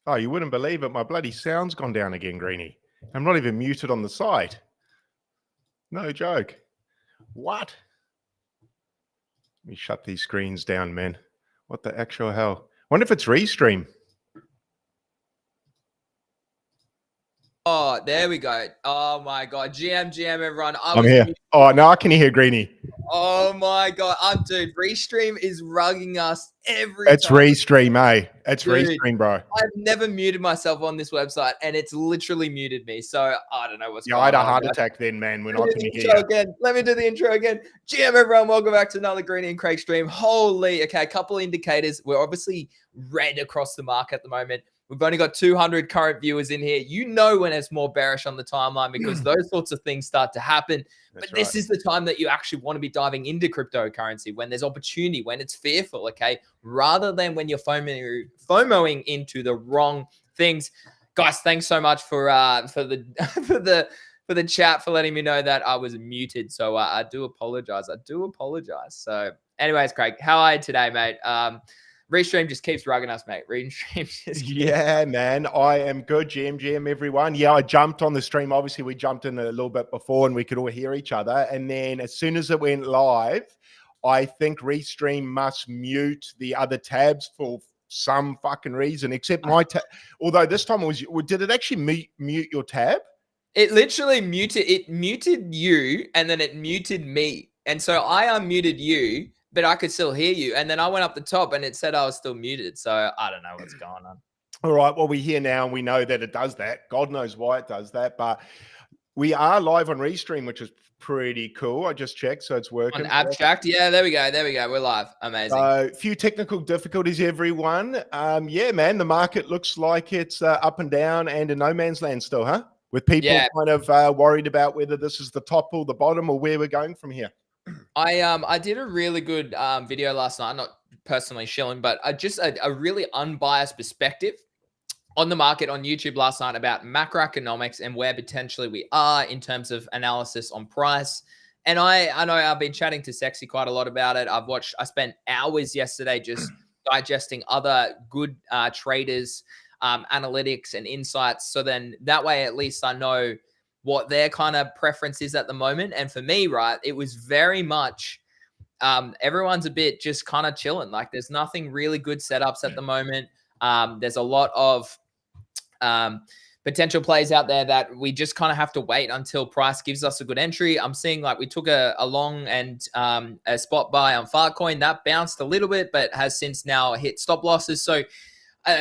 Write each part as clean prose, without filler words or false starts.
Oh, you wouldn't believe it. My bloody sound's gone down again, Greeny. I'm not even muted on the side. No joke. What? Let me shut these screens down, man. What the actual hell? Wonder if it's Restream. Oh, there we go. Oh my God. GM, everyone. I'm here. Oh, now I can hear Greeny. Oh my God. Dude, Restream is rugging us every It's time. Restream, eh? It's Dude, Restream, bro. I've never muted myself on this website and it's literally muted me. So I don't know what's going on. I had a heart attack then, man, when I couldn't hear you. Again. Let me do the intro again. GM, everyone. Welcome back to another Greeny and Craig stream. Holy, okay, a couple of indicators. We're obviously red across the market at the moment. We've only got 200 current viewers in here. You know when it's more bearish on the timeline because those sorts of things start to happen. But this is the time that you actually want to be diving into cryptocurrency, when there's opportunity, when it's fearful, okay? Rather than when you're FOMOing into the wrong things. Guys, thanks so much for the for the chat, for letting me know that I was muted. So I do apologize. So anyways, Craig, how are you today, mate? Restream just keeps rugging us, mate. Restream just Yeah, man. I am good, GM, everyone. Yeah, I jumped on the stream. Obviously, we jumped in a little bit before and we could all hear each other. And then as soon as it went live, I think Restream must mute the other tabs for some fucking reason, except my tab. Although this time did it actually mute your tab? It literally muted you and then it muted me. And so I unmuted you, but I could still hear you. And then I went up the top and it said I was still muted. So I don't know what's going on. All right. Well, we're here now and we know that it does that. God knows why it does that. But we are live on Restream, which is pretty cool. I just checked, so it's working. On Abstract. Yeah, there we go. We're live. Amazing. A few technical difficulties, everyone. Yeah, man, the market looks like it's up and down and in no man's land still, huh? With people kind of worried about whether this is the top or the bottom or where we're going from here. I did a really good video last night, not personally shilling, but just a really unbiased perspective on the market on YouTube last night about macroeconomics and where potentially we are in terms of analysis on price. And I know I've been chatting to Sexy quite a lot about it. I spent hours yesterday just digesting other good traders, analytics and insights. So then that way, at least I know what their kind of preference is at the moment. And for me, right, it was very much everyone's a bit just kind of chilling. Like there's nothing really good setups at the moment. There's a lot of potential plays out there that we just kind of have to wait until price gives us a good entry. I'm seeing like we took a long and a spot buy on Filecoin that bounced a little bit, but has since now hit stop losses. So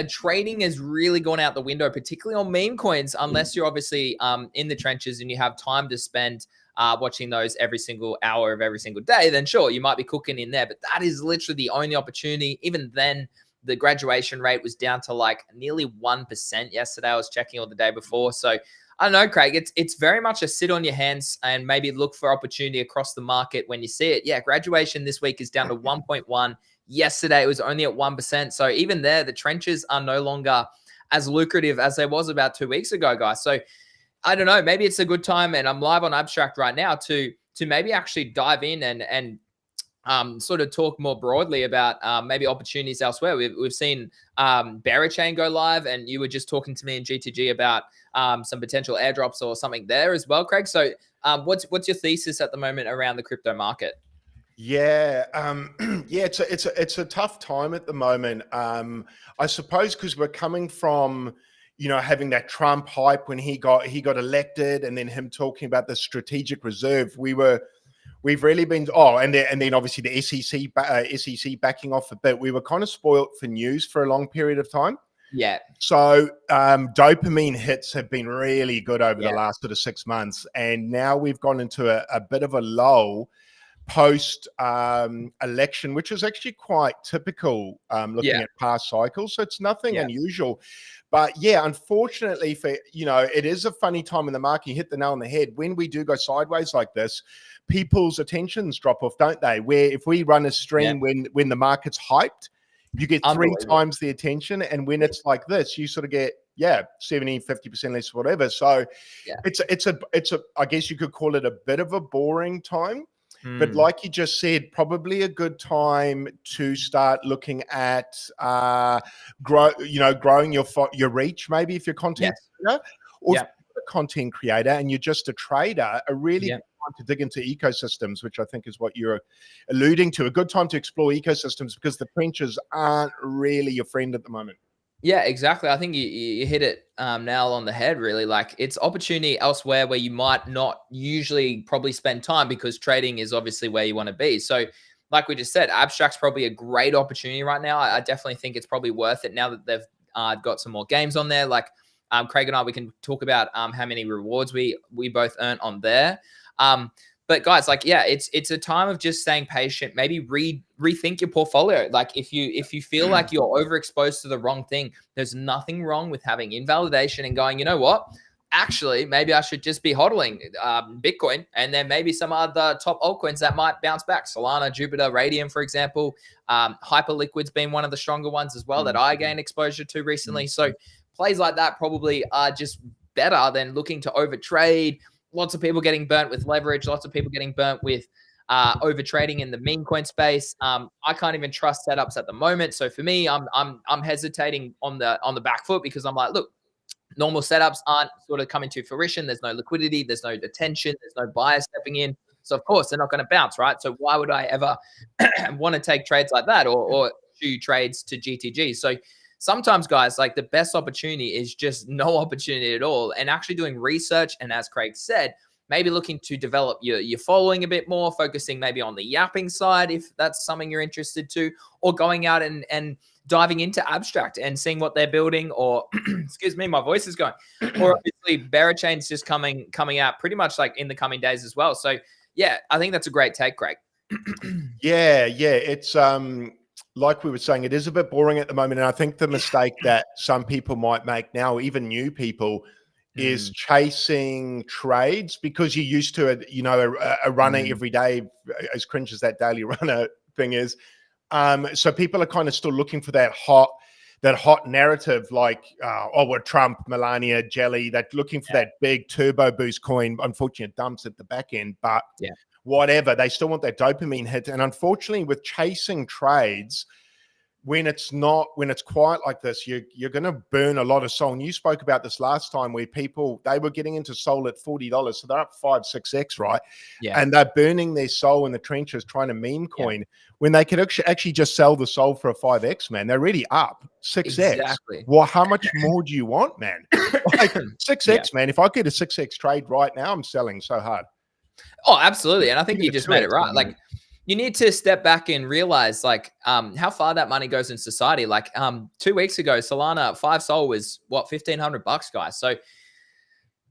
trading has really gone out the window, particularly on meme coins, unless you're obviously in the trenches and you have time to spend watching those every single hour of every single day, then sure, you might be cooking in there. But that is literally the only opportunity. Even then, the graduation rate was down to like nearly 1% yesterday. I was checking all the day before. So I don't know, Craig, it's very much a sit on your hands and maybe look for opportunity across the market when you see it. Yeah, graduation this week is down to 1.1. Yesterday, it was only at 1%. So even there, the trenches are no longer as lucrative as they was about 2 weeks ago, guys. So I don't know, maybe it's a good time, and I'm live on Abstract right now to maybe actually dive in and sort of talk more broadly about maybe opportunities elsewhere. We've seen Barachain go live, and you were just talking to me in GTG about some potential airdrops or something there as well, Craig. So what's your thesis at the moment around the crypto market? Yeah, yeah, it's a tough time at the moment. I suppose because we're coming from, having that Trump hype when he got elected, and then him talking about the strategic reserve. We've really been and then obviously the SEC backing off a bit. We were kind of spoilt for news for a long period of time. Yeah. So dopamine hits have been really good over the last sort of 6 months, and now we've gone into a bit of a lull post election, which is actually quite typical looking at past cycles. So it's nothing unusual. But yeah, unfortunately it is a funny time in the market. You hit the nail on the head. When we do go sideways like this, people's attentions drop off, don't they? Where if we run a stream when the market's hyped, you get 3 times the attention. And when it's like this, you sort of get 70, 50% less, whatever. So it's a I guess you could call it a bit of a boring time. But like you just said, probably a good time to start looking at growing your reach. Maybe if you're a content creator, or if you're a content creator and you're just a trader, a really good time to dig into ecosystems, which I think is what you're alluding to. A good time to explore ecosystems because the trenches aren't really your friend at the moment. Yeah, exactly. I think you hit it nail on the head, really. Like, it's opportunity elsewhere where you might not usually probably spend time, because trading is obviously where you want to be. So like we just said, abstract's probably a great opportunity right now. I definitely think it's probably worth it now that they've got some more games on there. Like, Craig and I, we can talk about how many rewards we both earn on there. But guys, like, yeah, it's a time of just staying patient. Maybe rethink your portfolio. Like, if you feel like you're overexposed to the wrong thing, there's nothing wrong with having invalidation and going, you know what? Actually, maybe I should just be hodling Bitcoin, and then maybe some other top altcoins that might bounce back. Solana, Jupiter, Radium, for example. Hyperliquid's been one of the stronger ones as well that I gained exposure to recently. So plays like that probably are just better than looking to overtrade. Lots of people getting burnt with leverage. Lots of people getting burnt with over trading in the meme coin space. I can't even trust setups at the moment. So for me, I'm hesitating on the back foot, because I'm like, look, normal setups aren't sort of coming to fruition. There's no liquidity. There's no attention. There's no buyer stepping in. So of course they're not going to bounce, right? So why would I ever want to take trades like that or do trades to GTG? So sometimes, guys, like, the best opportunity is just no opportunity at all, and actually doing research. And as Craig said, maybe looking to develop your following a bit more, focusing maybe on the yapping side, if that's something you're interested to, or going out and diving into abstract and seeing what they're building, or excuse me, my voice is going, or obviously Berachain's just coming out pretty much like in the coming days as well. So yeah, I think that's a great take, Craig. Yeah, it's like we were saying, it is a bit boring at the moment. And I think the mistake that some people might make now, even new people, is chasing trades because you're used to it, a runner every day, as cringe as that daily runner thing is. So people are kind of still looking for that hot narrative, like, what Trump, Melania, Jelly, that looking for that big turbo boost coin. Unfortunately, it dumps at the back end, but whatever, they still want that dopamine hit. And unfortunately, with chasing trades, when it's quiet like this, you're going to burn a lot of Sol. And you spoke about this last time, where they were getting into Sol at $40, so they're up 5-6x, right? Yeah. And they're burning their Sol in the trenches trying to meme coin when they could actually just sell the Sol for a 5x, man. They're already up 6x. Exactly. Well, how much more do you want, man? Like 6x, man. If I get a 6x trade right now, I'm selling so hard. Oh, absolutely. And I think you just made it right. Like, you need to step back and realize, like, how far that money goes in society. Like, 2 weeks ago, Solana 5 Sol was what, $1,500, guys. So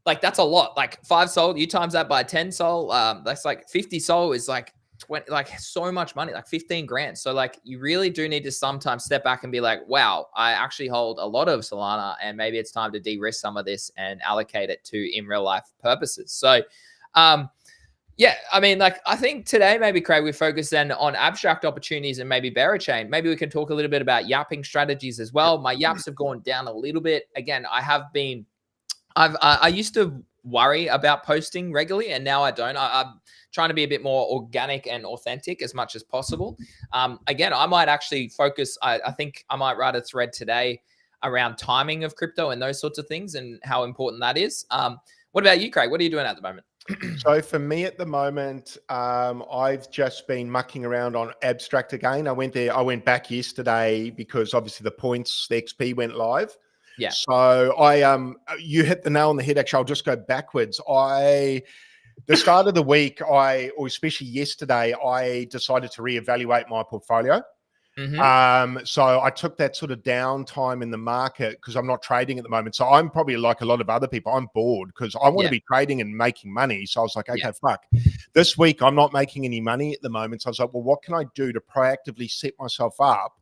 like, that's a lot. Like 5 Sol, you times that by 10 Sol, that's like 50 Sol is like 20, like so much money, like 15 grand. So like, you really do need to sometimes step back and be like, wow, I actually hold a lot of Solana, and maybe it's time to de-risk some of this and allocate it to in real life purposes. So, yeah, I mean, like, I think today, maybe, Craig, we focus then on abstract opportunities and maybe Berachain. Maybe we can talk a little bit about yapping strategies as well. My yaps have gone down a little bit. Again, I used to worry about posting regularly, and now I don't. I'm trying to be a bit more organic and authentic as much as possible. Again, I might actually focus. I think I might write a thread today around timing of crypto and those sorts of things and how important that is. What about you, Craig? What are you doing at the moment? So for me at the moment, I've just been mucking around on abstract again. I went back yesterday because obviously the XP went live. Yeah. So you hit the nail on the head. Actually, I'll just go backwards. The start of the week, or especially yesterday, I decided to reevaluate my portfolio. So I took that sort of downtime in the market because I'm not trading at the moment. So I'm probably like a lot of other people. I'm bored because I want to be trading and making money. So I was like, okay, fuck. This week I'm not making any money at the moment. So I was like, well, what can I do to proactively set myself up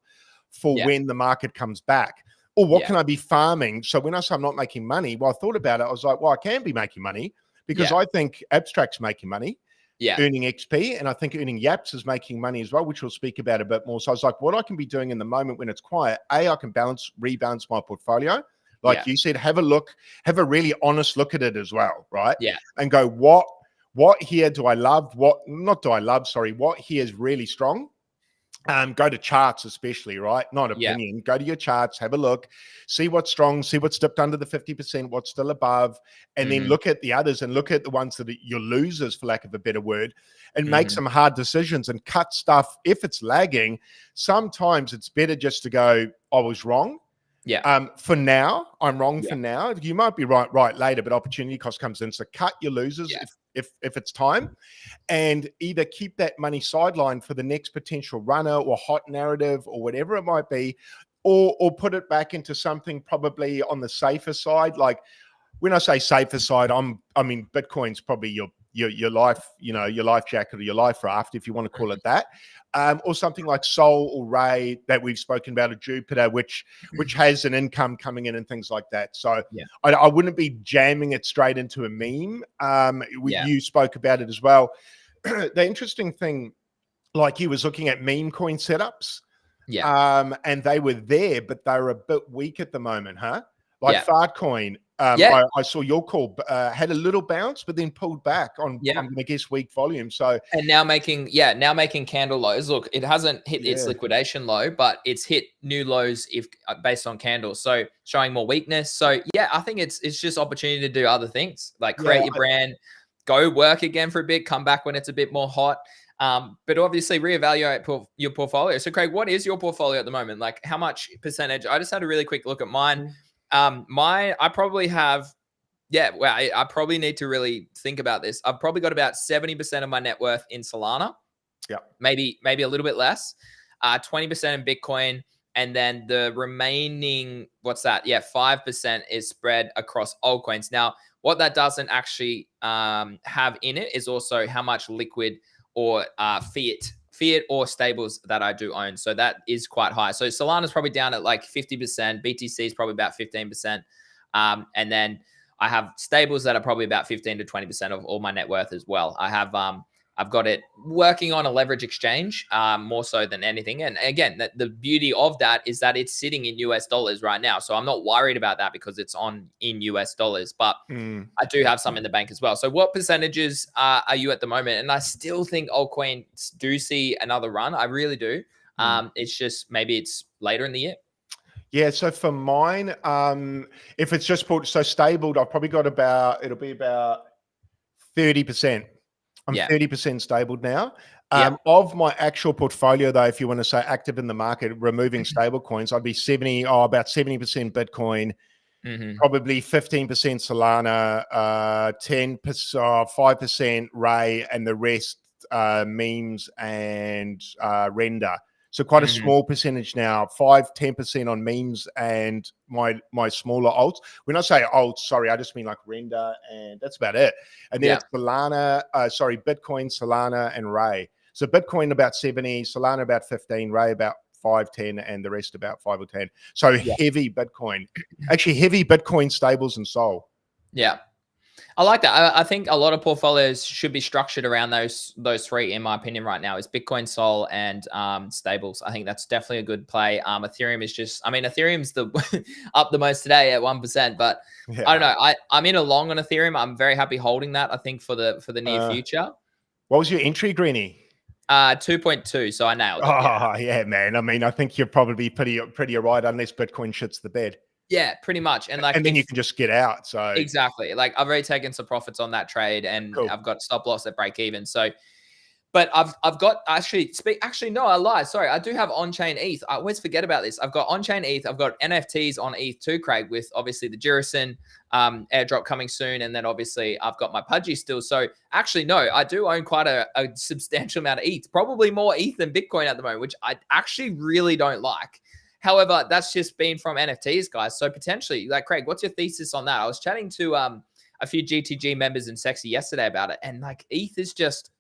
for when the market comes back? Or what can I be farming? So when I say I'm not making money, well, I thought about it. I was like, well, I can be making money because I think abstract's making money. Earning XP, and I think earning yaps is making money as well, which we'll speak about a bit more. So I was like, what I can be doing in the moment when it's quiet, I can rebalance my portfolio. Like you said, have a really honest look at it as well, right? Yeah. And go, what here do I love? What not do I love? Sorry, what here is really strong. Go to charts, especially, right? Not opinion. Go to your charts, have a look, see what's strong, see what's dipped under the 50%, what's still above, and then look at the others and look at the ones that are your losers, for lack of a better word, and make some hard decisions and cut stuff. If it's lagging, sometimes it's better just to go, I was wrong. For now, I'm wrong for now. You might be right later, but opportunity cost comes in. So cut your losers if it's time, and either keep that money sidelined for the next potential runner or hot narrative or whatever it might be, or put it back into something probably on the safer side. Like when I say safer side, I mean Bitcoin's probably your life, your life jacket or your life raft, if you want to call it that. Or something like Sol or Ray that we've spoken about, or Jupiter, which has an income coming in and things like that. So I wouldn't be jamming it straight into a meme. You spoke about it as well. The interesting thing, like he was looking at Memecoin setups, and they were there, but they were a bit weak at the moment, huh? Like Fartcoin, I saw your call had a little bounce, but then pulled back on, I'm going to guess, weak volume. So and now making candle lows. Look, it hasn't hit its liquidation low, but it's hit new lows if based on candles. So showing more weakness. So I think it's just opportunity to do other things, like create your brand, go work again for a bit, come back when it's a bit more hot. But obviously reevaluate your portfolio. So Craig, what is your portfolio at the moment? Like how much percentage? I just had a really quick look at mine. I probably have, I probably need to really think about this. I've probably got about 70% of my net worth in Solana. Maybe a little bit less, 20% in Bitcoin. And then the remaining, 5% is spread across altcoins. Now, what that doesn't actually have in it is also how much liquid or fiat or stables that I do own. So that is quite high. So Solana's probably down at like 50%. BTC is probably about 15%. And then I have stables that are probably about 15 to 20% of all my net worth as well. I've got it working on a leverage exchange more so than anything. And again, the beauty of that is that it's sitting in US dollars right now. So I'm not worried about that because it's in US dollars, but I do have some in the bank as well. So what percentages are you at the moment? And I still think altcoins do see another run. I really do. It's just maybe it's later in the year. Yeah, so for mine, if it's just stabled, I've probably got it'll be about 30%. I'm 30% stabled now. Of my actual portfolio, though, if you want to say active in the market, removing stable coins, I'd be about 70% Bitcoin, probably 15% Solana, 5% Ray, and the rest memes and render. So quite a small percentage now, 5-10% on memes and my smaller alts. When I say alts, sorry, I just mean like render, and that's about it. And then it's Bitcoin, Solana, and Ray. So Bitcoin about 70, Solana about 15, Ray about 5-10, and the rest about 5 or 10. So heavy Bitcoin, actually heavy Bitcoin, stables, and Sol. Yeah. I like that. I think a lot of portfolios should be structured around those three, in my opinion, right now, is Bitcoin, Sol, and stables. I think that's definitely a good play. Ethereum is Ethereum's up the most today at 1%, but I don't know. I'm in a long on Ethereum. I'm very happy holding that, I think, for the near future. What was your entry, Greeny? 2.2. So I nailed it. Oh, yeah, man. I mean, I think you're probably pretty right, unless Bitcoin shits the bed. Yeah, pretty much. And then you can just get out. So exactly. Like I've already taken some profits on that trade, and I've got stop loss at break even. So, but I've got actually, no, I lied. Sorry. I do have on-chain ETH. I always forget about this. I've got on-chain ETH. I've got NFTs on ETH too, Craig, with obviously the Jirasin airdrop coming soon. And then obviously I've got my Pudgy still. So actually, no, I do own quite a substantial amount of ETH, probably more ETH than Bitcoin at the moment, which I actually really don't like. However, that's just been from NFTs, guys. So potentially, like, Craig, what's your thesis on that? I was chatting to a few GTG members in Sexy yesterday about it, and like ETH is just,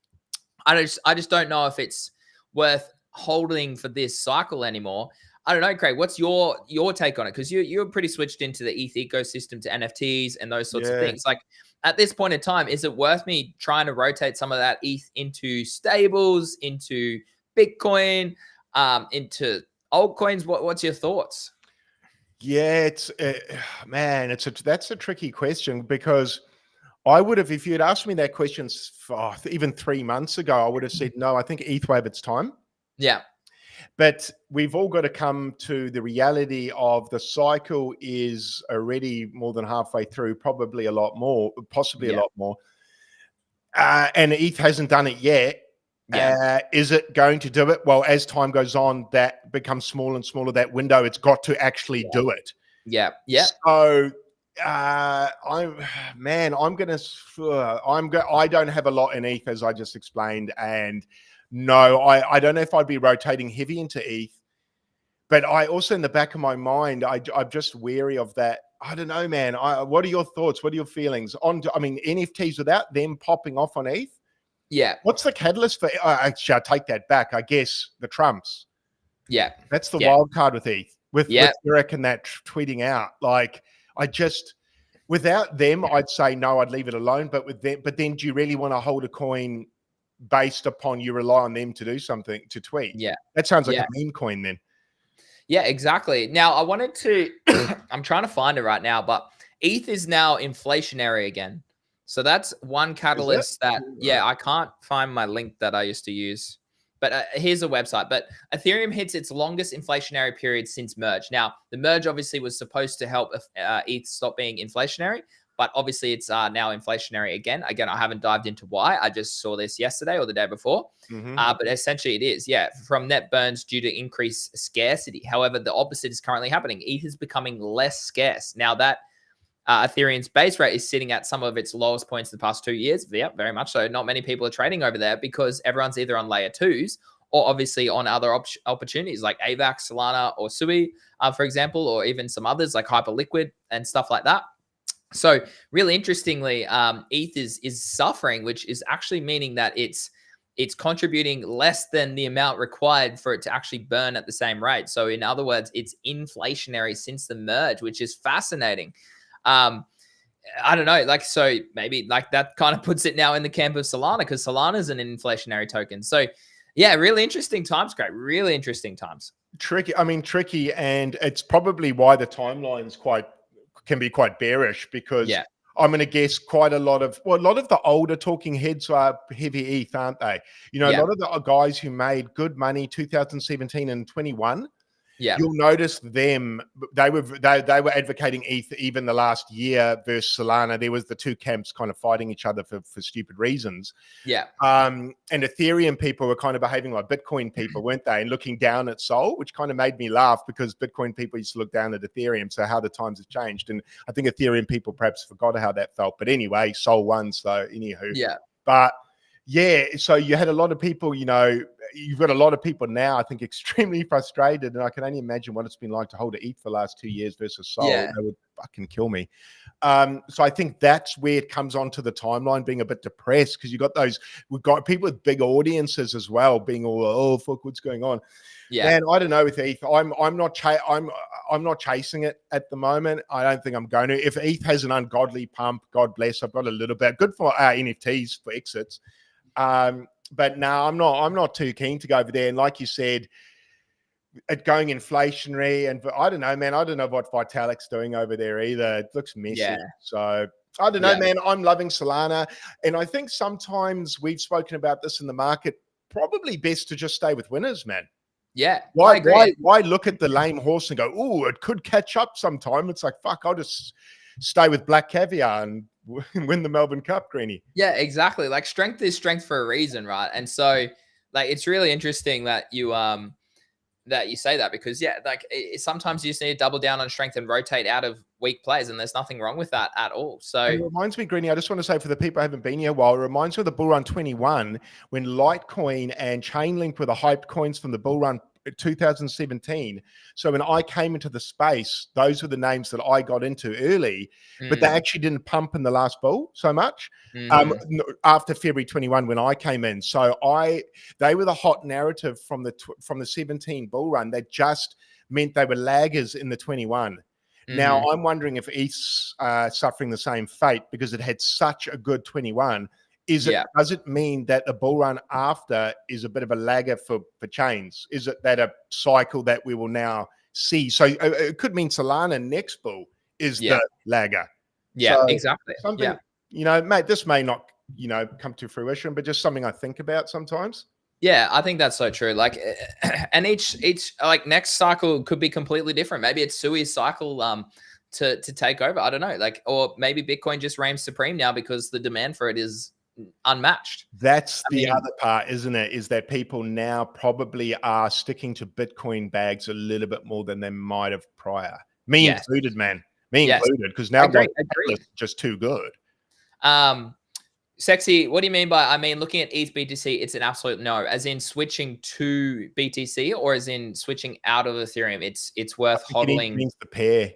I just don't know if it's worth holding for this cycle anymore. I don't know, Craig. What's your take on it? Because you're pretty switched into the ETH ecosystem, to NFTs and those sorts of things. Like at this point in time, is it worth me trying to rotate some of that ETH into stables, into Bitcoin, into altcoins? What's your thoughts? Yeah, it's that's a tricky question, because I would have, if you had asked me that question even 3 months ago, I would have said, no, I think ETH will have its time. Yeah. But we've all got to come to the reality of the cycle is already more than halfway through, probably a lot more, possibly a lot more. And ETH hasn't done it yet. Yeah. Is it going to do it? Well, as time goes on, that becomes smaller and smaller, that window. It's got to actually do it. Yeah. Yeah. So I don't have a lot in ETH, as I just explained. And no, I don't know if I'd be rotating heavy into ETH. But I also, in the back of my mind, I'm just wary of that. I don't know, man. What are your thoughts? What are your feelings on? I mean, NFTs without them popping off on ETH. Yeah. What's the catalyst for? Actually, I take that back. I guess the Trumps. Yeah. That's the wild card with ETH. With Eric and that tweeting out. Like, without them, I'd say no. I'd leave it alone. But with them, but then, do you really want to hold a coin based upon you rely on them to do something to tweet? Yeah. That sounds like a meme coin then. Yeah, exactly. Now, I wanted to, I'm trying to find it right now, but ETH is now inflationary again. So that's one catalyst that, I can't find my link that I used to use. But here's a website. But Ethereum hits its longest inflationary period since merge. Now, the merge obviously was supposed to help ETH stop being inflationary. But obviously, it's now inflationary again. Again, I haven't dived into why. I just saw this yesterday or the day before. But essentially, it is, from net burns due to increased scarcity. However, the opposite is currently happening. ETH is becoming less scarce. Now that Ethereum's base rate is sitting at some of its lowest points in the past 2 years. Yeah, very much so. Not many people are trading over there because everyone's either on layer 2s or obviously on other opportunities like AVAX, Solana, or Sui, for example, or even some others like Hyperliquid and stuff like that. So really interestingly, ETH is suffering, which is actually meaning that it's contributing less than the amount required for it to actually burn at the same rate. So in other words, it's inflationary since the merge, which is fascinating. I don't know, like, so maybe like that kind of puts it now in the camp of Solana because Solana is an inflationary token. So yeah, really interesting times, Craig. Really interesting times. Tricky. And it's probably why the timeline's can be quite bearish because I'm going to guess quite a lot of the older talking heads are heavy ETH, aren't they? You know, a lot of the guys who made good money 2017 and 21. You'll notice them. They were advocating ETH even the last year versus Solana. There was the two camps kind of fighting each other for stupid reasons. And Ethereum people were kind of behaving like Bitcoin people, weren't they? And looking down at Sol, which kind of made me laugh because Bitcoin people used to look down at Ethereum. So how the times have changed, and I think Ethereum people perhaps forgot how that felt. But anyway, Sol won. So anywho, but. Yeah, so you had a lot of people, you know, you've got a lot of people now, I think, extremely frustrated. And I can only imagine what it's been like to hold an ETH for the last 2 years versus Sol. They would fucking kill me. So I think that's where it comes onto the timeline being a bit depressed because we've got people with big audiences as well being all, oh, fuck, what's going on? Man, I don't know with ETH. I'm not chasing it at the moment. I don't think I'm going to. If ETH has an ungodly pump, God bless, I've got a little bit. Good for NFTs for exits. But no, I'm not too keen to go over there. And like you said, it going inflationary, and I don't know, man. I don't know what Vitalik's doing over there either. It looks messy. So I don't know, man. I'm loving Solana, and I think sometimes we've spoken about this in the market. Probably best to just stay with winners, man. Why look at the lame horse and go, oh, it could catch up sometime? It's like, fuck, I'll just stay with Black Caviar and win the Melbourne Cup, Greeny. Yeah, exactly. Like strength is strength for a reason, right? And so like it's really interesting that you say that because sometimes you just need to double down on strength and rotate out of weak plays, and there's nothing wrong with that at all. So it reminds me, Greeny, I just want to say for the people who haven't been here a while, it reminds me of the Bull Run 21 when Litecoin and Chainlink were the hyped coins from the Bull Run 2017. So when I came into the space, those were the names that I got into early, but they actually didn't pump in the last bull so much after February 21 when I came in. So they were the hot narrative from the 17 bull run. That just meant they were laggers in the 21. Now I'm wondering if ETH's suffering the same fate because it had such a good 21. Does it mean that the bull run after is a bit of a lagger for chains? Is it that a cycle that we will now see? So it could mean Solana next bull is the lagger. Yeah, so exactly. you know, mate, this may not, you know, come to fruition, but just something I think about sometimes. Yeah, I think that's so true. Like, and each like next cycle could be completely different. Maybe it's Sui's cycle to take over. I don't know. Like, or maybe Bitcoin just reigns supreme now because the demand for it is unmatched. That's the other part, isn't it? Is that people now probably are sticking to Bitcoin bags a little bit more than they might have prior. Me included, man. Me included, because now agree. just too good. Sexy, what do you mean by, I mean, looking at ETH BTC, it's an absolute no, as in switching to BTC or as in switching out of Ethereum? It's worth hodling. It means the pair.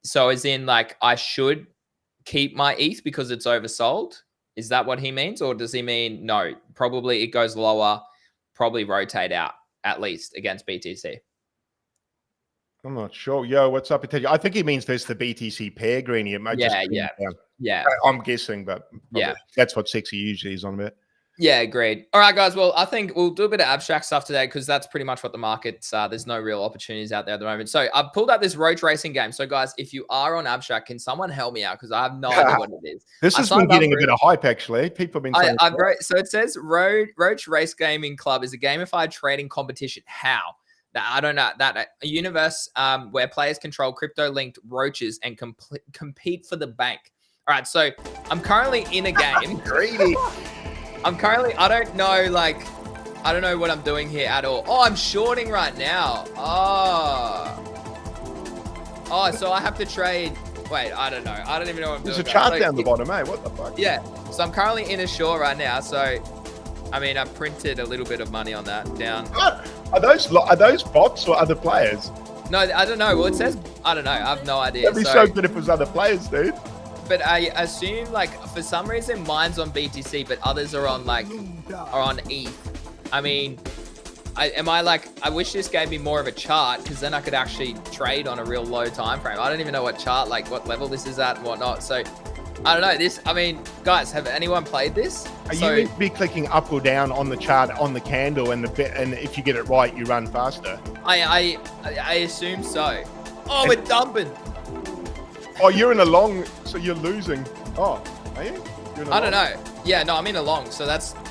So as in like, I should keep my ETH because it's oversold? Is that what he means? Or does he mean, no, probably it goes lower, probably rotate out at least against BTC? I'm not sure. Yo, what's up? I think he means there's the BTC pair, Greeny. It might yeah. I'm guessing, but that's what Sexy usually is on about. Yeah, agreed. All right, guys. Well, I think we'll do a bit of abstract stuff today because that's pretty much what the market's there's no real opportunities out there at the moment. So I've pulled out this roach racing game. So guys, if you are on abstract, can someone help me out? Because I have no idea what it is. This has been getting a bit of hype, actually. People have been saying so it says Roach Race Gaming Club is a gamified trading competition. How? I don't know, that a universe where players control crypto-linked roaches and compete for the bank. All right, so I'm currently in a game. Greedy. I don't know what I'm doing here at all. Oh, I'm shorting right now. Oh, so I have to trade. Wait, I don't know. I don't even know what I'm doing. There's a chart down the bottom, eh? What the fuck? Yeah, so I'm currently in a short right now. So, I mean, I printed a little bit of money on that down. What? Are those bots or other players? No, I don't know. Well, it says, I don't know. I have no idea. That'd be so good if it was other players, dude. But I assume, like, for some reason, mine's on BTC, but others are on, like, ETH. I mean, I wish this gave me more of a chart, because then I could actually trade on a real low time frame. I don't even know what chart, like, what level this is at and whatnot. So, I don't know. I mean, guys, have anyone played this? You need to be clicking up or down on the chart, on the candle, and if you get it right, you run faster. I assume so. Oh, we're dumping. Oh, you're in a long, so you're losing. Oh, are you? I don't know. Yeah, no, I'm in a long, so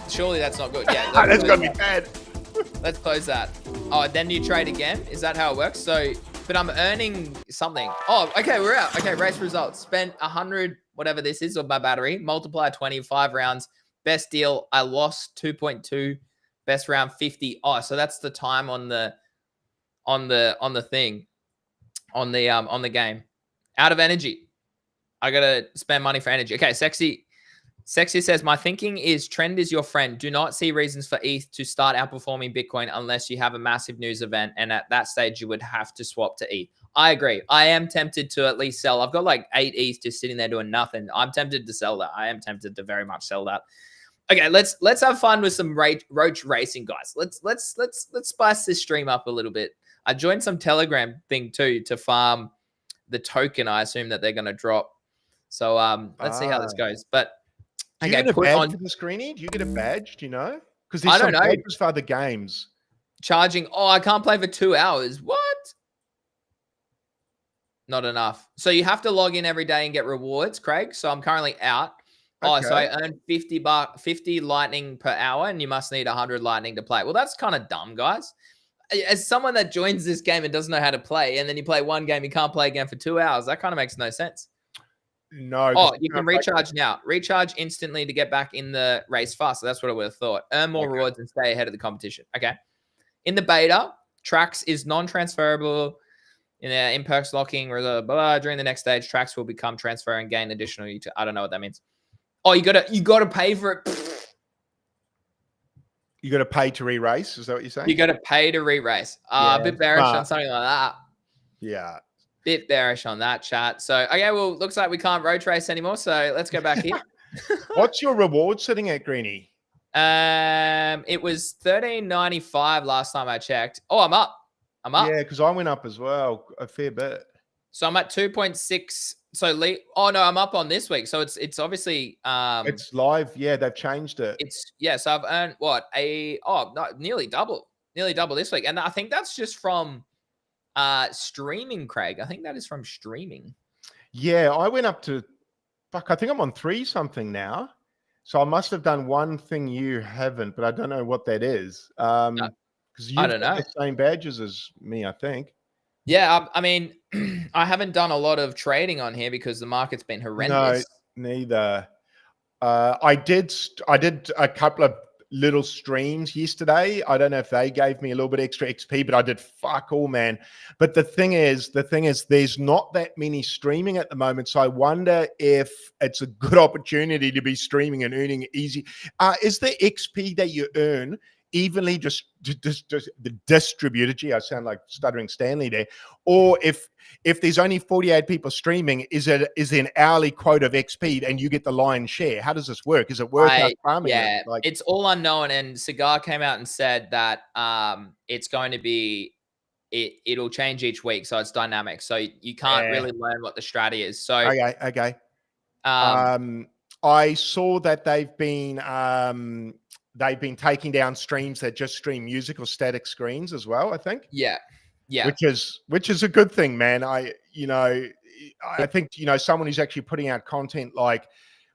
surely that's not good. Yeah, that's gonna be bad. Let's close that. Oh, then you trade again? Is that how it works? So, but I'm earning something. Oh, okay, we're out. Okay, race results. Spent 100, whatever this is, of my battery. Multiply 25 rounds. Best deal, I lost 2.2. Best round 50. Oh, so that's the time on the thing, on the game. Out of energy. I gotta spend money for energy. Okay, Sexy says, my thinking is trend is your friend. Do not see reasons for ETH to start outperforming Bitcoin unless you have a massive news event. And at that stage, you would have to swap to ETH. I agree. I am tempted to at least sell. I've got like 8 ETH just sitting there doing nothing. I'm tempted to sell that. I am tempted to very much sell that. Okay, let's have fun with some roach racing, guys. Let's spice this stream up a little bit. I joined some Telegram thing too to farm the token I assume that they're going to drop. So let's see how this goes. But do you get a badge for this, Greeny? Do you get a badge? Do you know? Because there's some badges for other games. Charging. Oh, I can't play for 2 hours. What? Not enough. So you have to log in every day and get rewards, Craig. So I'm currently out. Oh, so I earn 50 lightning per hour, and you must need 100 lightning to play. Well, that's kind of dumb, guys. As someone that joins this game and doesn't know how to play, and then you play one game, you can't play again for 2 hours. That kind of makes no sense. No. Oh, you can recharge now. Recharge instantly to get back in the race faster. That's what I would have thought. Earn more rewards and stay ahead of the competition. Okay. In the beta, tracks is non-transferable. In perks locking, blah, blah, during the next stage, tracks will become transfer and gain additional. I don't know what that means. Oh, you gotta pay for it. You got to pay to re-race? Is that what you're saying? You got to pay to re-race. A bit bearish on something like that. Yeah. Bit bearish on that, chat. So, okay, well, looks like we can't roach race anymore. So let's go back here. What's your reward sitting at, Greeny? It was $13.95 last time I checked. Oh, I'm up. Yeah, because I went up as well a fair bit. So I'm at 2.6. So no, I'm up on this week. So it's obviously it's live. Yeah, they've changed it. So I've earned what nearly double this week, and I think that's just from streaming, Craig. I think that is from streaming. Yeah, I went up to Fuck, I think I'm on 3 something now. So I must have done one thing you haven't, but I don't know what that is. Because I you've don't got know. the same badges as me, I think. Yeah, I mean, I haven't done a lot of trading on here because the market's been No, horrendous. neither. I did a couple of little streams yesterday. I don't know if they gave me a little bit extra XP, but I did fuck all, man. But the thing is, there's not that many streaming at the moment. So I wonder if it's a good opportunity to be streaming and earning easy. Is the XP that you earn evenly just distributed? Gee, I sound like stuttering Stanley there. Or if there's only 48 people streaming, is there an hourly quota of XP and you get the lion's share? How does this work? Is it worth us farming it? Yeah, Like, it's all unknown. And Cigar came out and said that it's going to be it'll change each week, so it's dynamic. So you can't yeah, really learn what the strategy is. So okay. um, Um, I saw that they've been taking down streams that just stream music or static screens as well, I think. yeah, yeah. Which is a good thing, man. I It, think someone who's actually putting out content like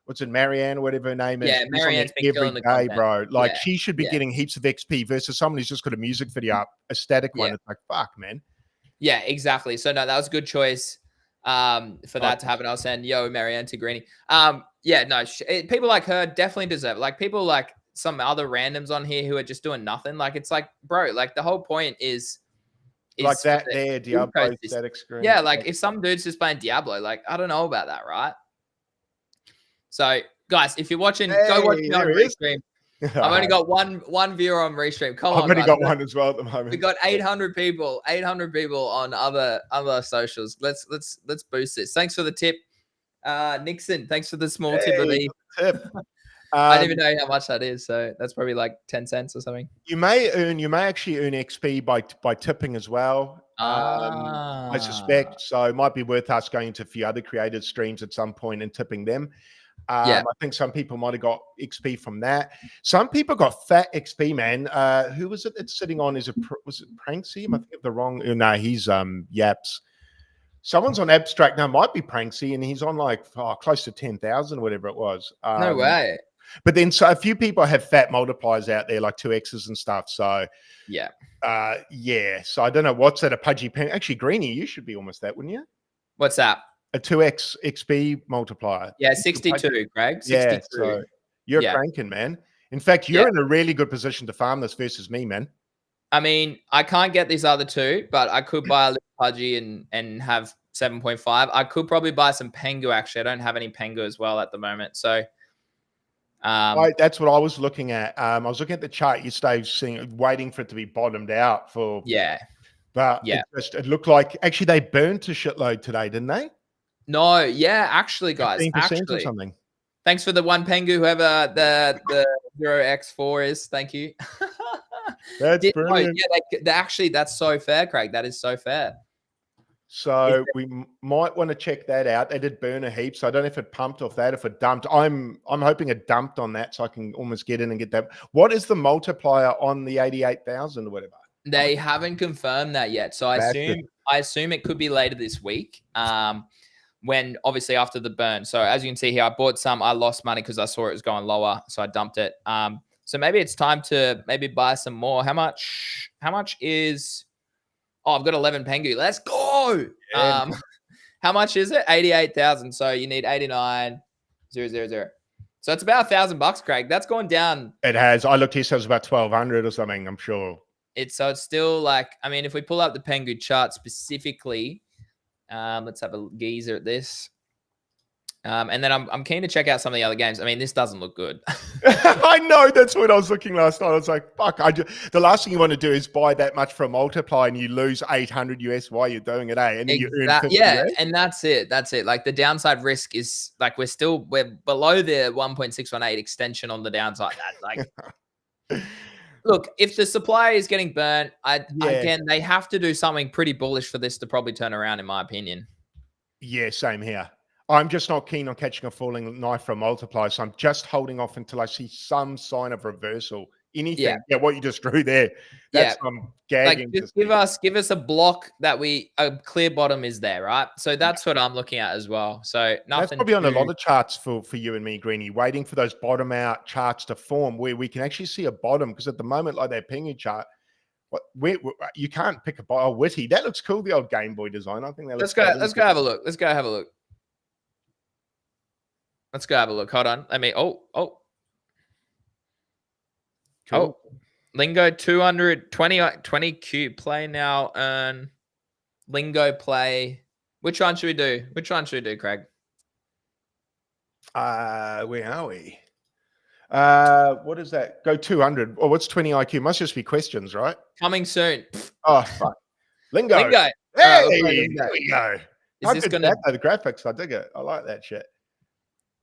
what's it, Marianne or whatever her name is. yeah, She's on there Marianne's been every killing the day, content. bro. Like Yeah, she should be yeah, getting heaps of XP versus someone who's just got a music video up, a static one. yeah, It's like fuck, man. yeah, exactly. So no, that was a good choice for Oh, that to happen. I was saying, yo, Marianne to Greeny. Yeah, no, people like her definitely deserve it. Like people like some other randoms on here who are just doing nothing. Like it's like, bro, like the whole point like is for that there, the Diablo ecosystem. static screen. Yeah, like if some dude's just playing Diablo, like I don't know about that, right? So, guys, if you're watching, go watch Hey, me on there he is. Restream. I've only got one viewer on Restream. Come I've on, only guys. got one as well at the We moment. got 800 people on other socials. Let's boost this. Thanks for the tip, Nixon. Thanks for the small tip of Hey, the. tip. I don't even Um, know how much that is, so that's probably like 10 cents or something. you may actually earn XP by tipping as well. I Ah, suspect so. It might be worth us going to a few other creative streams at some point and tipping them. yeah, I think some people might have got XP from that. Some people got fat XP, man. Who was it that's sitting on? Was it Pranksy? I think of the wrong. No, he's Yaps. Someone's on Abstract now. Might be Pranksy, and he's on like close to 10,000 or whatever it was. no way. But then, so a few people have fat multipliers out there, like 2x's and stuff. So, Yeah. yeah. So I don't know what's that a pudgy pen. Actually, Greeny, you should be almost that, wouldn't you? What's that? A 2x XP multiplier. Yeah, 62, Greg. Yeah. 62. So you're Yeah. cranking, man. In fact, Yeah. you're in a really good position to farm this versus me, man. I mean, I can't get these other two, but I could buy a little pudgy and have 7.5. I could probably buy some Pengu actually. I don't have any Pengu as well at the moment. So That's what I was looking at. I was looking at the chart yesterday, waiting for it to be bottomed out for. yeah. But Yeah. it looked like actually they burned to shitload today, didn't they? No, yeah, actually, guys. 15% or Actually. something. Thanks for the one Pengu, whoever the 0x4 is. Thank you. That's brilliant. Yeah, actually, that's so fair, Craig. That is so fair. So we might want to check that out. They did burn a heap, so I don't know if it pumped off that, if it dumped. I'm hoping it dumped on that, so I can almost get in and get that. What is the multiplier on the 88,000 or whatever? They haven't confirmed that yet, so I assume it could be later this week. When obviously after the burn. So as you can see here, I bought some. I lost money because I saw it was going lower, so I dumped it. So maybe it's time to maybe buy some more. How much is? Oh, I've got 11 Pengu. Let's go. Yeah. How much is it? 88,000. So you need 89,000. So it's about $1,000, Craig. That's gone down. It has. I looked here, so it was about 1,200 or something, I'm sure. It's still like, I mean, if we pull up the Pengu chart specifically, let's have a geezer at this. And then I'm keen to check out some of the other games. I mean, this doesn't look good. I know, that's what I was looking last night. I was like, fuck. The last thing you want to do is buy that much for a multiplier and you lose 800 US while you're doing it, eh? And then you earn 50 yeah, US. and that's it. Like the downside risk is like we're below the 1.618 extension on the downside. Like, look, if the supply is getting burnt, again, they have to do something pretty bullish for this to probably turn around, in my opinion. Yeah, same here. I'm just not keen on catching a falling knife for a multiplier, so I'm just holding off until I see some sign of reversal anything. Yeah, what you just drew there. That's gagging. Like, just give us a block that a clear bottom is there, right? So that's what I'm looking at as well. So nothing. That's probably on a lot of charts for you and me, Greeny, waiting for those bottom out charts to form where we can actually see a bottom, because at the moment, like that pingy chart, you can't pick a Witty. That looks cool, the old Game Boy design. I think that looks Let's go have a look. Let's go have a look. Let's go have a look. Hold on. Let me. Cool. Lingo 220 cube. Play now. Earn. Lingo play. Which one should we do? Craig? Where are we? What is that? Go 200. Oh, what's 20 IQ? Must just be questions, right? Coming soon. Oh, fuck. Lingo. Hey, right, there we go. Is this gonna the graphics? I dig it. I like that shit.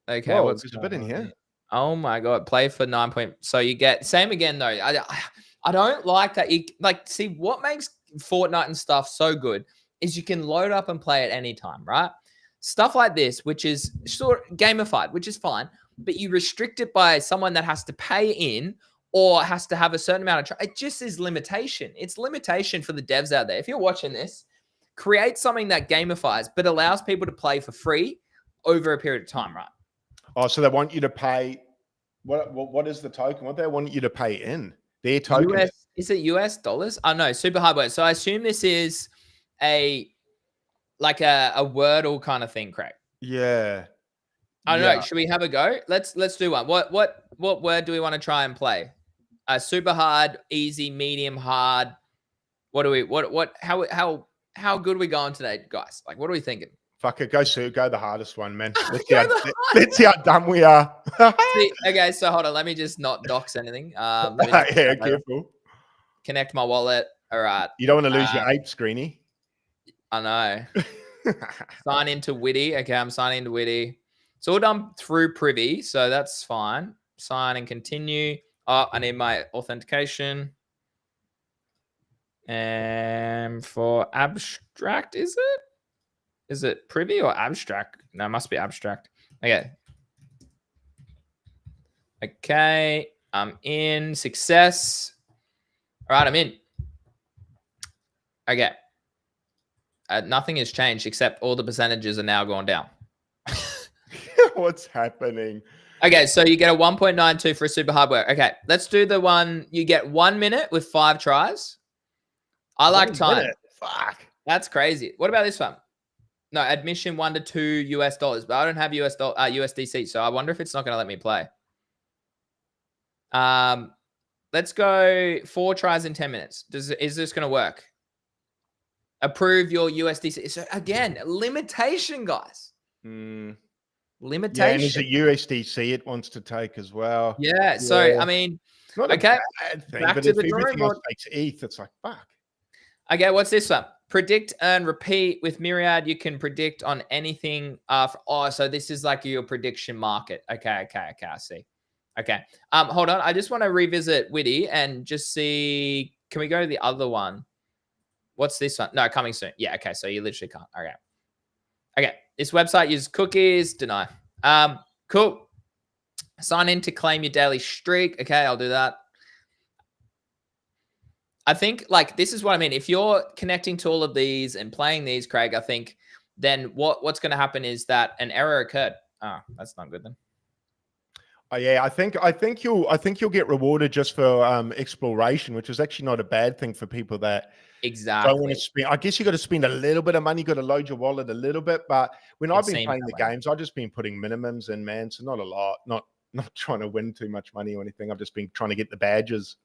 Okay, whoa, there's a bit in here. Oh my god, play for 9 point. So you get same again though. I don't like that. You like see what makes Fortnite and stuff so good is you can load up and play at any time, right? Stuff like this, which is sort of gamified, which is fine, but you restrict it by someone that has to pay in or has to have a certain amount of. It just is limitation. It's limitation for the devs out there. If you're watching this, create something that gamifies but allows people to play for free over a period of time, right? Oh, so they want you to pay. What is the token? What they want you to pay in? Their token. Is it US dollars? Oh no, super hardware. So I assume this is a Wordle kind of thing, Craig. Yeah. I don't know. Should we have a go? Let's do one. What word do we want to try and play? Super hard, easy, medium, hard. How good are we going today, guys? Like, what are we thinking? Fuck it, go the hardest one, man. Let's see how dumb we are. Okay, so hold on. Let me just not dox anything. Yeah, careful. Connect my wallet. All right. You don't want to lose your apes, Greeny. I know. Sign into Witty. Okay, I'm signing into Witty. It's all done through Privy, so that's fine. Sign and continue. Oh, I need my authentication. And for abstract, is it? Is it Privy or abstract? No, it must be abstract. Okay. Okay. I'm in. Success. All right, I'm in. Okay. Nothing has changed except all the percentages are now going down. What's happening? Okay, so you get a 1.92 for a super hardware. Okay, let's do the one. You get 1 minute with 5 tries. I like time. Fuck. That's crazy. What about this one? No, admission $1 to $2, but I don't have USDC, so I wonder if it's not going to let me play. Let's go 4 tries in 10 minutes. Is this going to work? Approve your USDC. So again, limitation, guys. Limitation. Yeah, and is it USDC it wants to take as well? Yeah. So I mean, it's not okay. a bad thing, Back but to if the everything else takes ETH, it's like fuck. Okay, what's this one? Predict and repeat with Myriad. You can predict on anything. So this is like your prediction market. Okay, I see. Okay. Hold on. I just want to revisit Witty and just see. Can we go to the other one? What's this one? No, coming soon. Yeah. Okay. So you literally can't. Okay. This website uses cookies. Deny. Cool. Sign in to claim your daily streak. Okay, I'll do that. I think like this is what I mean. If you're connecting to all of these and playing these, Craig, I think then what's going to happen is that an error occurred. Oh, that's not good then. Oh yeah, I think you'll get rewarded just for exploration, which is actually not a bad thing for people that don't want to spend. I guess you got to spend a little bit of money, got to load your wallet a little bit. But when I've been playing the games, I've just been putting minimums in, man. So not a lot, not trying to win too much money or anything. I've just been trying to get the badges.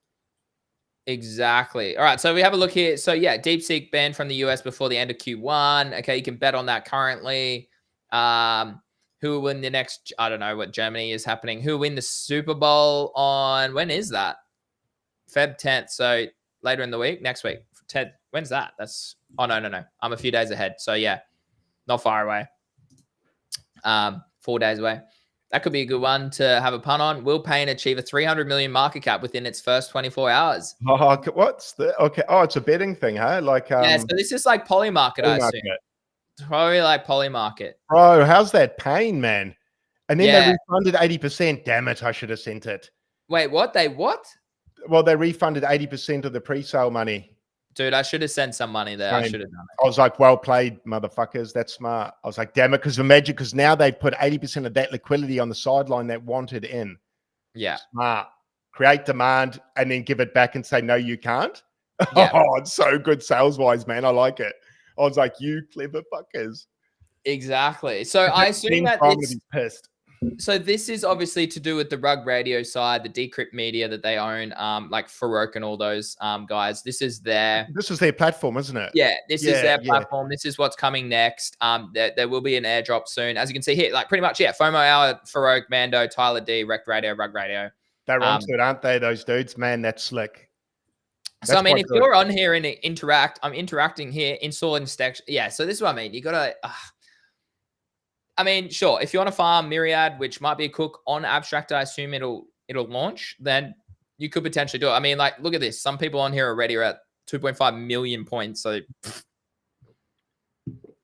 Exactly. All right. So we have a look here. So yeah, DeepSeek banned from the US before the end of Q1. Okay, you can bet on that currently. Who will win the next? I don't know what Germany is happening. Who will win the Super Bowl on? When is that? Feb 10th. So later in the week, next week. Ted, when's that? That's no. I'm a few days ahead. So yeah, not far away. 4 days away. That could be a good one to have a pun on. Will Payne achieve a 300 million market cap within its first 24 hours? Oh, what's the okay? Oh, it's a betting thing, huh? Like yeah. So this is like Polymarket, I assume. Probably like Polymarket. Bro, how's that Payne, man? And then they refunded 80%. Damn it! I should have sent it. Wait, what? They what? Well, they refunded 80% of the pre-sale money. Dude, I should have sent some money there. I should have done it. I was like, well played, motherfuckers. That's smart. I was like, damn it, because imagine, because now they've put 80% of that liquidity on the sideline that wanted in. Yeah. Smart. Create demand and then give it back and say, no, you can't. Yeah. Oh, it's so good sales-wise, man. I like it. I was like, you clever fuckers. Exactly. So I assume that I'm going to be pissed. So this is obviously to do with the Rug Radio side, the Decrypt Media that they own, like Farouk and all those guys. This is their platform, isn't it? Yeah, this is their platform. This is what's coming next. There will be an airdrop soon, as you can see here. Like pretty much, FOMO Hour, Farouk, Mando, Tyler D, Rec Radio, Rug Radio. They're onto it, aren't they? Those dudes, man. That's slick. So I mean, if you're on here and interact, I'm interacting here, install and stack. Yeah. So this is what I mean. You gotta. I mean, sure. If you want to farm Myriad, which might be a cook on Abstract, I assume it'll launch. Then you could potentially do it. I mean, like, look at this. Some people on here already are at 2.5 million points. So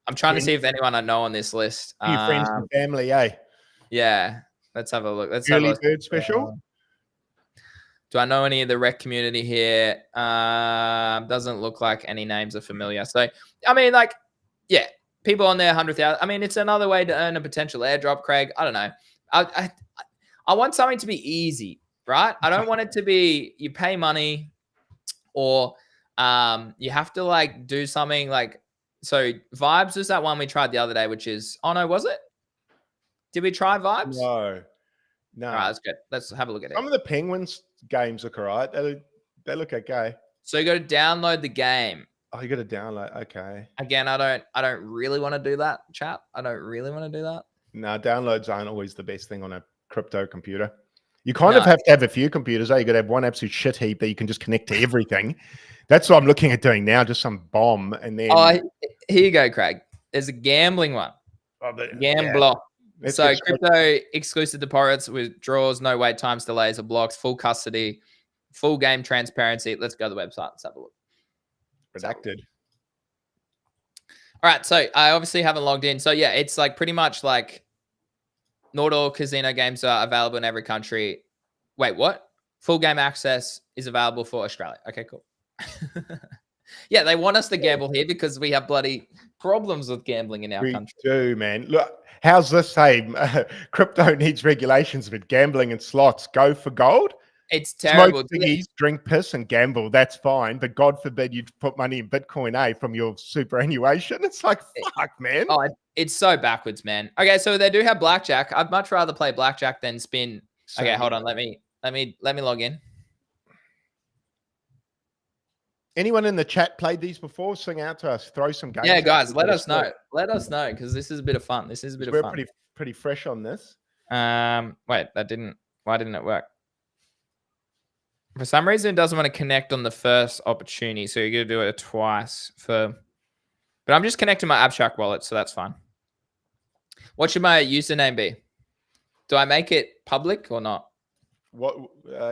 I'm trying to see if anyone I know on this list. A few friends and family, eh? Yeah. Let's have a look. Let's Early have a bird special. Do I know any of the rec community here? Doesn't look like any names are familiar. So, I mean, like, yeah. People on there, 100,000. I mean, it's another way to earn a potential airdrop, Craig. I don't know. I want something to be easy, right? I don't want it to be you pay money or you have to like do something like, so Vibes was that one we tried the other day, which is, oh no, was it? Did we try Vibes? No. All right, that's good. Let's have a look at it. Some of the Penguins games look all right. They look okay. So you got to download the game. Oh, you got to download. Okay. Again, I don't really want to do that, chat. I don't really want to do that. No, downloads aren't always the best thing on a crypto computer. You kind of have to have a few computers. You got to have one absolute shit heap that you can just connect to everything. That's what I'm looking at doing now. Just some bomb, and then. Oh, here you go, Craig. There's a gambling one. Gambler. Yeah. So crypto exclusive deposits, withdrawals, no wait times, delays, or blocks, full custody, full game transparency. Let's go to the website. Let's have a look. Redacted. All right, so I obviously haven't logged in. So yeah, it's like pretty much like not all casino games are available in every country. Wait, what? Full game access is available for Australia. Okay, cool. Yeah, they want us to gamble here because we have bloody problems with gambling in our country. We do, man. Look, how's this say? Crypto needs regulations, but gambling and slots go for gold. It's terrible. Smoke ciggies, drink piss, and gamble. That's fine, but God forbid you put money in Bitcoin, from your superannuation. It's like, fuck, man. Oh, it's so backwards, man. Okay, so they do have blackjack. I'd much rather play blackjack than spin. Okay, hold on. Let me log in. Anyone in the chat played these before? Sing out to us. Throw some games. Yeah, guys, let us know. Let us know because this is a bit of fun. This is a bit of fun. We're pretty fresh on this. Wait, why didn't it work? For some reason, it doesn't want to connect on the first opportunity, so you're gonna do it twice but I'm just connecting my Abstract wallet, so that's fine. What should my username be? Do I make it public or not? What?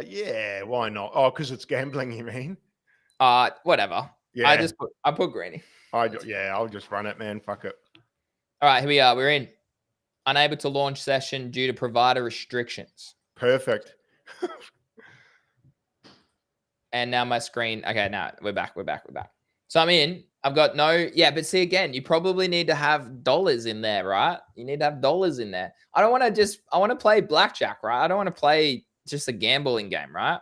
Yeah, why not? Oh, because it's gambling, you mean? Whatever. Yeah. I put Greeny. I'll just run it, man. Fuck it. All right, here we are. We're in. Unable to launch session due to provider restrictions. Perfect. And now my screen. Okay, now we're back. So I'm in. I've got but see again, you probably need to have dollars in there, right? You need to have dollars in there. I want to play blackjack, right? I don't want to play just a gambling game, right?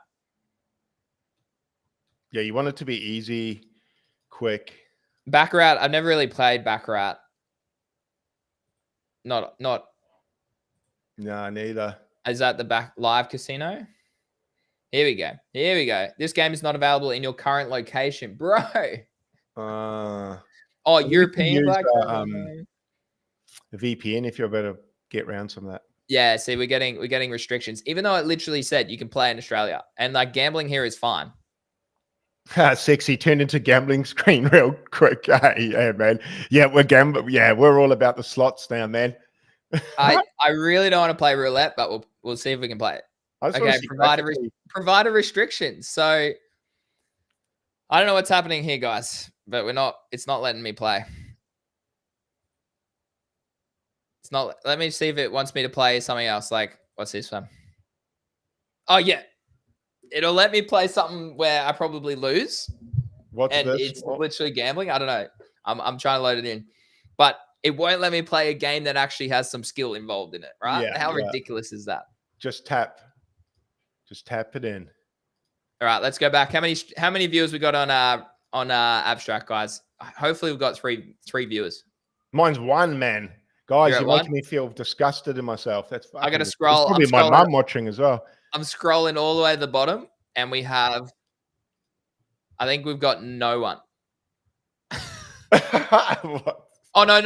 Yeah, you want it to be easy, quick. Baccarat. I've never really played Baccarat. Not. No, neither. Is that the live casino? Here we go. This game is not available in your current location, bro. European blackjack. VPN if you're about to get around some of that. Yeah, see, we're getting restrictions, even though it literally said you can play in Australia, and like gambling here is fine. Sexy turned into gambling screen real quick. Yeah, man. Yeah, we're gambling. Yeah, we're all about the slots now, man. I really don't want to play roulette, but we'll see if we can play it. Okay, provider restrictions. So I don't know what's happening here, guys, but it's not letting me play. It's not. Let me see if it wants me to play something else. Like, what's this one? Oh yeah, It'll let me play something where I probably lose. What's And this? it's literally gambling. I don't know. I'm trying to load it in. But it won't let me play a game that actually has some skill involved in it, right? Yeah, How yeah. ridiculous is that? Just tap it in. All right, let's go back. How many viewers we got on Abstract, guys? Hopefully we've got three viewers. Mine's 1, man. Guys, you're one? making me feel disgusted in myself. That's fucking, I got to scroll. it's probably my mum watching as well. I'm scrolling all the way to the bottom, and we have, I think we've got no one. What? Oh, no. Wait.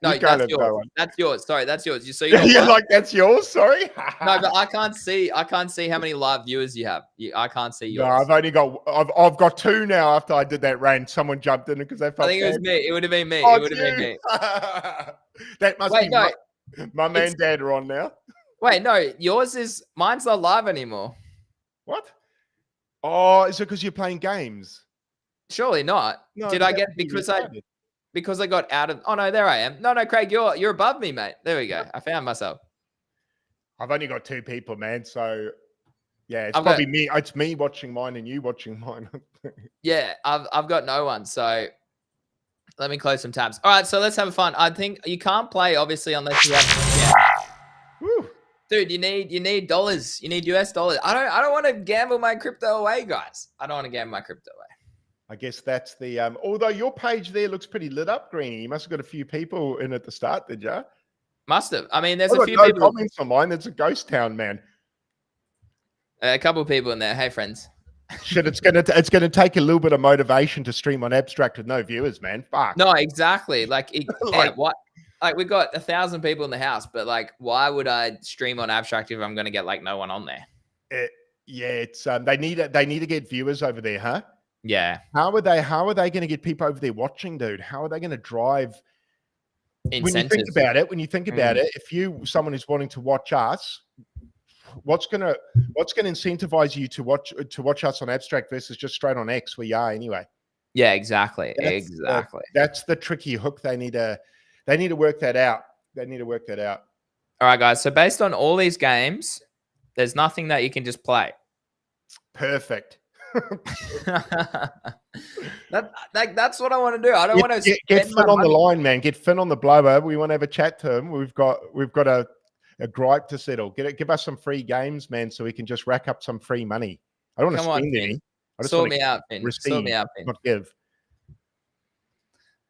No, that's yours. No one. That's yours. Sorry, that's yours. So you You're like, that's yours? Sorry? No, but I can't see how many live viewers you have. I can't see yours. No, I've got 2 now after I did that rant. Someone jumped in because they felt I think it was me. It would have been me. Oh, it would have been me. That must be mum and dad are on now. Wait, no, mine's not live anymore. What? Oh, is it because you're playing games? Surely not. No, Did I get because I got out of? Oh no, there I am. No, Craig, you're above me, mate. There we go. I found myself. I've only got 2 people, man. So yeah, it's probably me. It's me watching mine and you watching mine. Yeah, I've got no one. So let me close some tabs. All right, so let's have fun. I think you can't play obviously unless you have. Woo. Dude, you need dollars. You need US dollars. I don't want to gamble my crypto away, guys. I don't want to gamble my crypto away. I guess that's the although your page there looks pretty lit up, Greeny. You must have got a few people in at the start, did you? Must have. I mean, there's a few no people. Comments on mine. It's a ghost town, man. A couple of people in there. Hey, friends. Shit, it's gonna take a little bit of motivation to stream on Abstract with no viewers, man. Fuck. No, exactly. Like, what? Like, we got 1,000 people in the house, but like, why would I stream on Abstract if I'm gonna get like no one on there? Yeah, it's they need to get viewers over there, huh? Yeah. How are they going to get people over there watching, dude? How are they going to drive? Incentives. When you think about it, if someone who's wanting to watch us, what's going to incentivize you to watch us on Abstract versus just straight on X where you are anyway? Yeah, exactly. That's the tricky hook. They need to work that out. All right, guys. So based on all these games, there's nothing that you can just play. Perfect. That's what I want to do. I don't want to get Finn on the line, man. Get Finn on the blower. We want to have a chat to him. We've got a gripe to settle. Give us some free games, man, so we can just rack up some free money. I don't want to spend any. I just sort me out, Finn. Sort me out, Finn. Not give.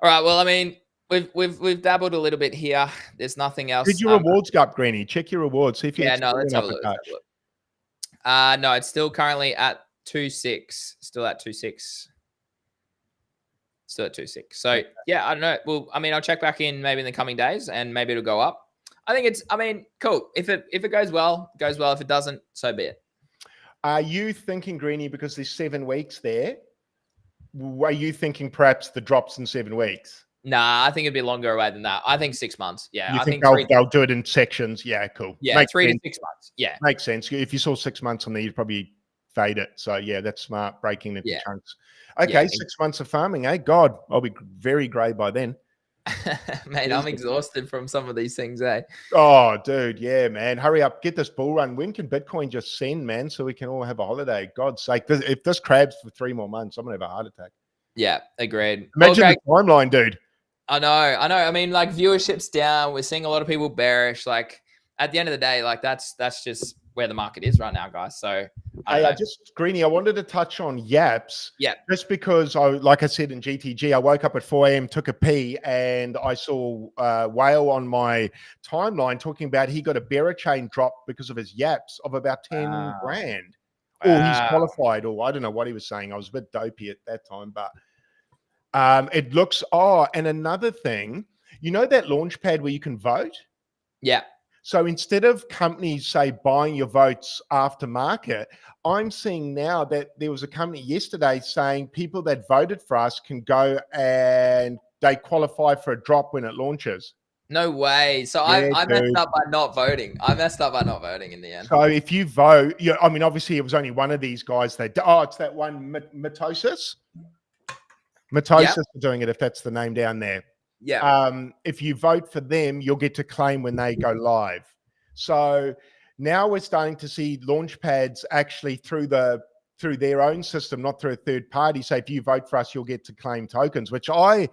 All right. Well, I mean, we've dabbled a little bit here. There's nothing else. Did your rewards go up, Greeny? Check your rewards. See if you let's have a look. No, it's still currently at 2.6. Still at 2.6. So yeah, I don't know. Well, I mean, I'll check back in maybe in the coming days, and maybe it'll go up. I think cool. If it goes well, it goes well. If it doesn't, so be it. Are you thinking, Greeny, because there's 7 weeks there? Are you thinking perhaps the drops in 7 weeks? Nah, I think it'd be longer away than that. I think 6 months. Yeah, I think they'll do it in sections. Yeah, cool. Yeah, makes 3 to 6 months. Yeah, makes sense. If you saw 6 months on there, you'd probably fade it. So yeah, that's smart. Breaking it into chunks. Okay, 6 months of farming. Eh? God, I'll be very grey by then. Mate, I'm exhausted from some of these things. Eh? Oh, dude, yeah, man. Hurry up, get this bull run. When can Bitcoin just send, man, so we can all have a holiday? God's sake, if this crabs for 3 more months, I'm gonna have a heart attack. Yeah, agreed. Imagine the timeline, dude. I know. I mean, like, viewership's down. We're seeing a lot of people bearish. Like, at the end of the day, like, that's just where the market is right now, guys. So, Greeny, I wanted to touch on Yaps. Yeah. Just because, like I said in GTG, I woke up at 4 a.m., took a pee, and I saw Whale on my timeline talking about he got a bearer chain drop because of his Yaps of about 10 grand. Wow. Or he's qualified, or I don't know what he was saying. I was a bit dopey at that time, but it looks, and another thing, you know that launch pad where you can vote? Yeah. So instead of companies, say, buying your votes after market, I'm seeing now that there was a company yesterday saying people that voted for us can go and they qualify for a drop when it launches. No way. So I messed up by not voting. I messed up by not voting in the end. So if you vote, I mean, obviously it was only one of these guys that, it's that one, Mitosis. Mitosis are doing it, if that's the name down there. Yeah. If you vote for them, you'll get to claim when they go live. So Now we're starting to see launch pads actually through their own system, not through a third party, say if you vote for us, you'll get to claim tokens, which I'm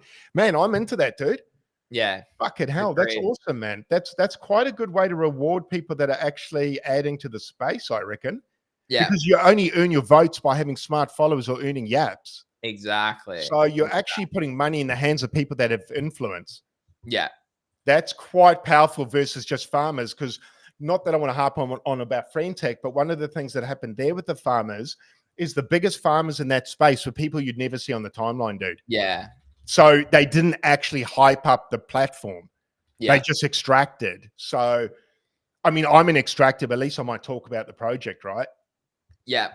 into that, dude. Yeah. Fucking hell, that's awesome, man. That's quite a good way to reward people that are actually adding to the space, I reckon. Yeah. Because you only earn your votes by having smart followers or earning yaps. Exactly. So you're actually putting money in the hands of people that have influence. Yeah. That's quite powerful versus just farmers, because not that I want to harp on about Friendtech, but one of the things that happened there with the farmers is the biggest farmers in that space were people you'd never see on the timeline, dude. Yeah. So they didn't actually hype up the platform. Yeah. They just extracted. So, I mean, I'm an extractor, but at least I might talk about the project, right? Yeah.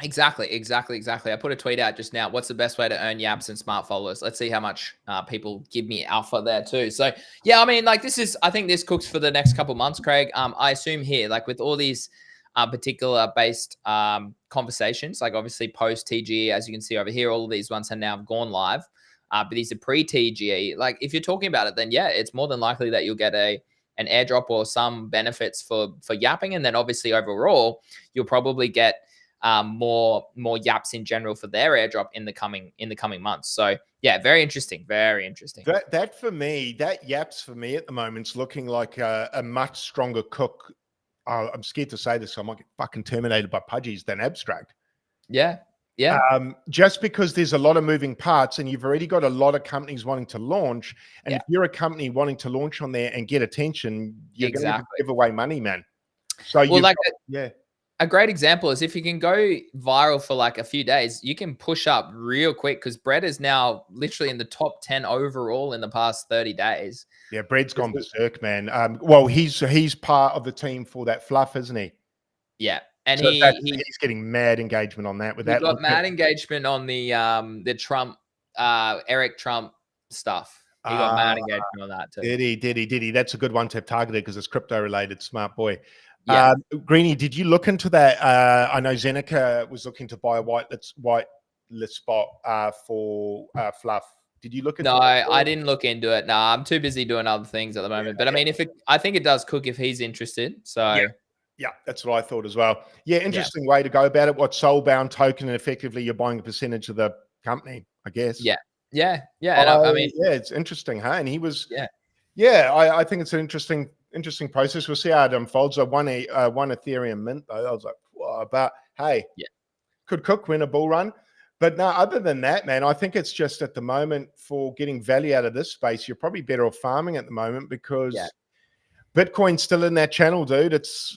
Exactly. I put a tweet out just now. What's the best way to earn yaps and smart followers? Let's see how much people give me alpha there too. So yeah, I mean, like I think this cooks for the next couple months, Craig. I assume here, like with all these particular based conversations, like obviously post TGE, as you can see over here, all of these ones have now gone live. But these are pre-TGE. Like if you're talking about it, then yeah, it's more than likely that you'll get an airdrop or some benefits for yapping. And then obviously overall, you'll probably get more yaps in general for their airdrop in the coming months. So yeah, very interesting. That for me, that yaps for me at the moment's looking like a much stronger cook. I'm scared to say this, so I might get fucking terminated by Pudgies than Abstract. Yeah. Just because there's a lot of moving parts and you've already got a lot of companies wanting to launch. And if you're a company wanting to launch on there and get attention, you're going to give away money, man. So a great example is if you can go viral for like a few days, you can push up real quick because Brett is now literally in the top 10 overall in the past 30 days. Yeah, Brett's gone berserk, man. Well, he's part of the team for that fluff, isn't he? Yeah. And so he's getting mad engagement on that. He got mad engagement on the Trump, Eric Trump stuff. He got mad engagement on that too. Did he? That's a good one to have targeted because it's crypto related. Smart boy. Yeah. Greeny, did you look into that? I know Zeneca was looking to buy a whitelist spot for fluff. Did you look into it? No, I didn't look into it. No, I'm too busy doing other things at the moment. But I mean, I think it does cook if he's interested. So yeah, that's what I thought as well. Yeah, interesting way to go about it. What soul-bound token, and effectively you're buying a percentage of the company, I guess. Yeah. And I mean, yeah, it's interesting, huh? And he was, I think it's an interesting process. We'll see how it unfolds. I won Ethereum mint though. I was like, whoa, but hey, could cook win a bull run. But no, other than that, man, I think it's just at the moment for getting value out of this space, you're probably better off farming at the moment because Bitcoin's still in that channel, dude. It's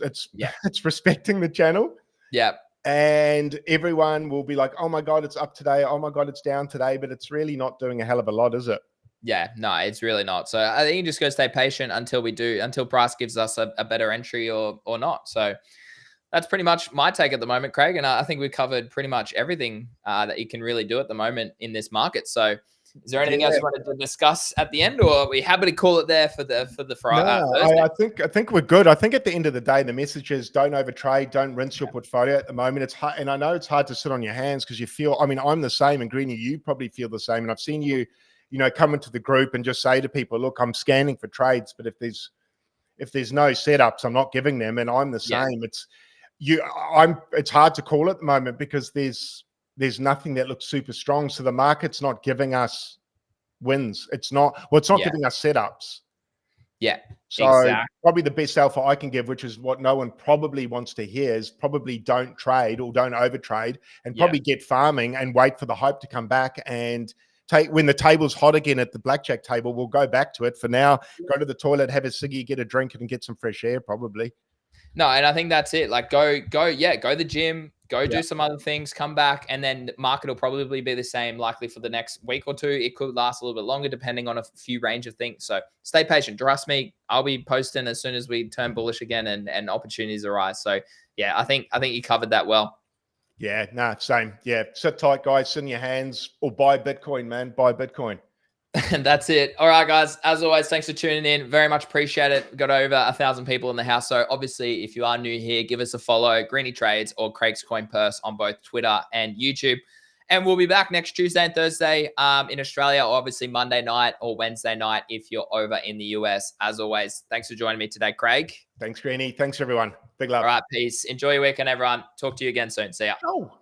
respecting the channel. Yeah. And everyone will be like, oh my God, it's up today. Oh my God, it's down today. But it's really not doing a hell of a lot, is it? Yeah, no, it's really not. So I think you just got to stay patient until price gives us a better entry or not. So that's pretty much my take at the moment, Craig. And I think we covered pretty much everything that you can really do at the moment in this market. So is there anything else you wanted to discuss at the end, or are we happy to call it there for the Friday? No, I think we're good. I think at the end of the day, the message is don't overtrade, don't rinse your portfolio at the moment. It's hard, and I know it's hard to sit on your hands because you feel. I mean, I'm the same, and Greeny, you probably feel the same. And I've seen you come into the group and just say to people, "Look, I'm scanning for trades, but if there's no setups, I'm not giving them." And I'm the same. It's hard to call at the moment because there's nothing that looks super strong. So the market's not giving us wins. It's not giving us setups. Yeah. So probably the best alpha I can give, which is what no one probably wants to hear, is probably don't trade or don't overtrade and probably get farming and wait for the hype to come back and when the table's hot again at the blackjack table, we'll go back to it. For now, go to the toilet, have a ciggy, get a drink and get some fresh air probably. No, and I think that's it. Like go to the gym, do some other things, come back, and then the market will probably be the same likely for the next week or two. It could last a little bit longer depending on a few range of things. So stay patient. Trust me, I'll be posting as soon as we turn bullish again and opportunities arise. So yeah, I think you covered that well. Yeah, no, same. Yeah, sit tight, guys. Sit in your hands or buy Bitcoin, man. Buy Bitcoin. And that's it. All right, guys. As always, thanks for tuning in. Very much appreciate it. We've got over 1,000 people in the house. So obviously, if you are new here, give us a follow, Greeny Trades or Craig's Coin Purse on both Twitter and YouTube. And we'll be back next Tuesday and Thursday in Australia, obviously Monday night or Wednesday night if you're over in the US. As always, thanks for joining me today, Craig. Thanks, Greeny. Thanks, everyone. Big love. All right, peace. Enjoy your weekend, everyone. Talk to you again soon. See ya. Oh.